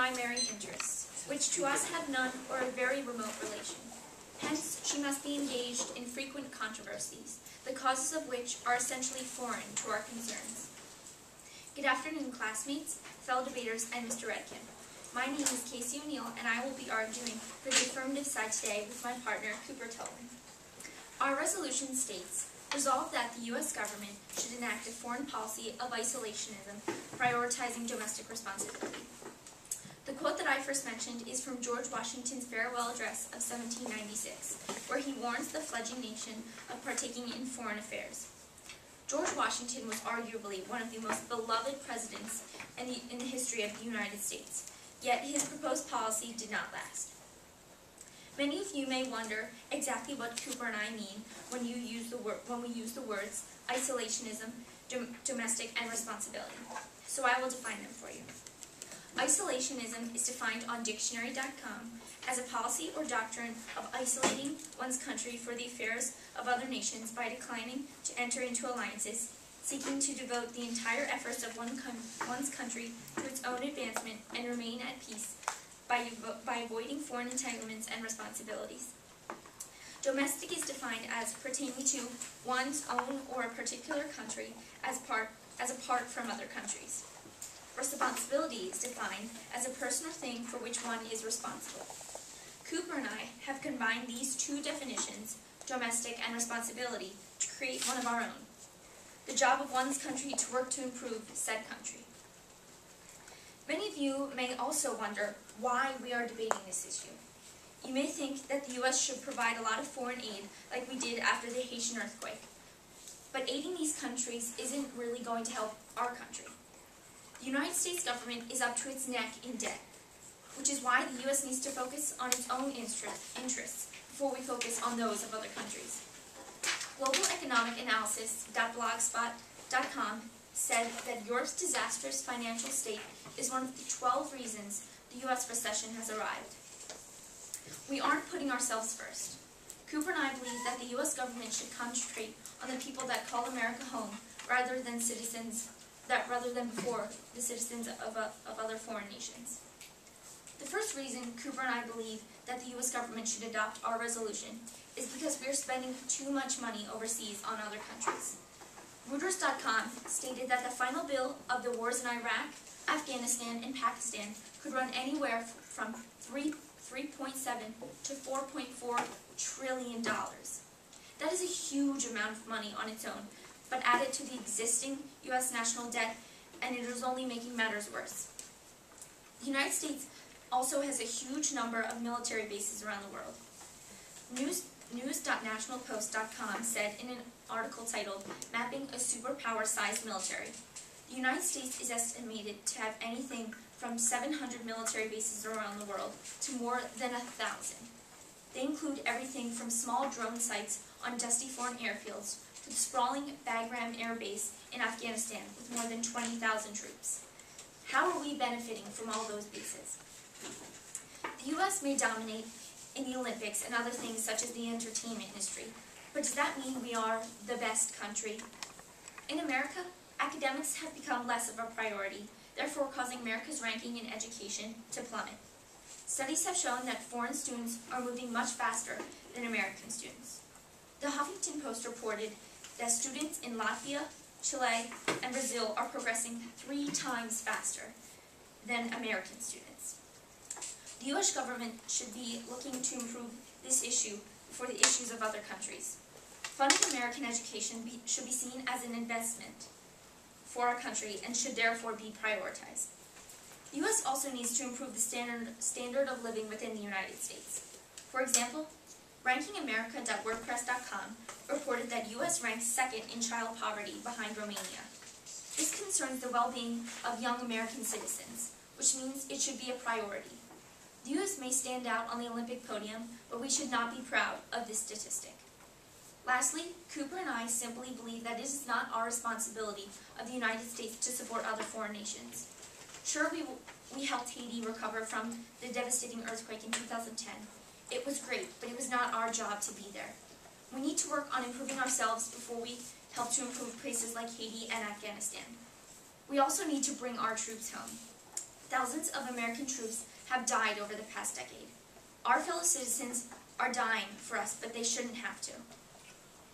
primary interests, which to us have none or a very remote relation. Hence, she must be engaged in frequent controversies, the causes of which are essentially foreign to our concerns. Good afternoon, classmates, fellow debaters, and Mr. Redkin. My name is Casey O'Neill, and I will be arguing for the affirmative side today with my partner, Cooper Tillman. Our resolution states, resolved that the U.S. government should enact a foreign policy of isolationism, prioritizing domestic responsibility. The quote that I first mentioned is from George Washington's farewell address of 1796, where he warns the fledgling nation of partaking in foreign affairs. George Washington was arguably one of the most beloved presidents in the history of the United States, yet his proposed policy did not last. Many of you may wonder exactly what Cooper and I mean when we use the words isolationism, domestic, and responsibility. So I will define them for you. Isolationism is defined on dictionary.com as a policy or doctrine of isolating one's country for the affairs of other nations by declining to enter into alliances, seeking to devote the entire efforts of one's country to its own advancement and remain at peace by avoiding foreign entanglements and responsibilities. Domestic is defined as pertaining to one's own or a particular country as apart from other countries. Responsibility is defined as a person or thing for which one is responsible. Cooper and I have combined these two definitions, domestic and responsibility, to create one of our own. The job of one's country to work to improve said country. Many of you may also wonder why we are debating this issue. You may think that the U.S. should provide a lot of foreign aid like we did after the Haitian earthquake. But aiding these countries isn't really going to help our country. The United States government is up to its neck in debt, which is why the U.S. needs to focus on its own interests before we focus on those of other countries. Global Economic Analysis.blogspot.com said that Europe's disastrous financial state is one of the 12 reasons the U.S. recession has arrived. We aren't putting ourselves first. Cooper and I believe that the U.S. government should concentrate on the people that call America home rather than before the citizens of other foreign nations. The first reason Cooper and I believe that the U.S. government should adopt our resolution is because we are spending too much money overseas on other countries. Reuters.com stated that the final bill of the wars in Iraq, Afghanistan, and Pakistan could run anywhere from $3.7 to $4.4 trillion. That is a huge amount of money on its own, but added to the existing U.S. national debt, and it is only making matters worse. The United States also has a huge number of military bases around the world. News.nationalpost.com said in an article titled, Mapping a Superpower-Sized Military, the United States is estimated to have anything from 700 military bases around the world to more than 1,000. They include everything from small drone sites on dusty foreign airfields to the sprawling Bagram Air Base in Afghanistan with more than 20,000 troops. How are we benefiting from all those bases? The U.S. may dominate in the Olympics and other things such as the entertainment industry, but does that mean we are the best country? In America, academics have become less of a priority, therefore causing America's ranking in education to plummet. Studies have shown that foreign students are moving much faster than American students. The Huffington Post reported that students in Latvia, Chile, and Brazil are progressing 3 times faster than American students. The U.S. government should be looking to improve this issue for the issues of other countries. Funding American education should be seen as an investment for our country and should therefore be prioritized. The U.S. also needs to improve the standard of living within the United States. For example, RankingAmerica.wordpress.com reported that U.S. ranks second in child poverty behind Romania. This concerns the well-being of young American citizens, which means it should be a priority. The U.S. may stand out on the Olympic podium, but we should not be proud of this statistic. Lastly, Cooper and I simply believe that it is not our responsibility of the United States to support other foreign nations. Sure, we helped Haiti recover from the devastating earthquake in 2010. It was great, but it was not our job to be there. We need to work on improving ourselves before we help to improve places like Haiti and Afghanistan. We also need to bring our troops home. Thousands of American troops have died over the past decade. Our fellow citizens are dying for us, but they shouldn't have to.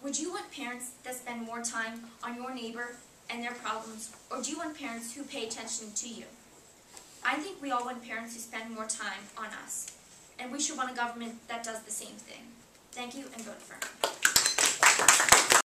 Would you want parents that spend more time on your neighbor and their problems, or do you want parents who pay attention to you? I think we all want parents who spend more time on us, and we should want a government that does the same thing. Thank you, and vote Affirm.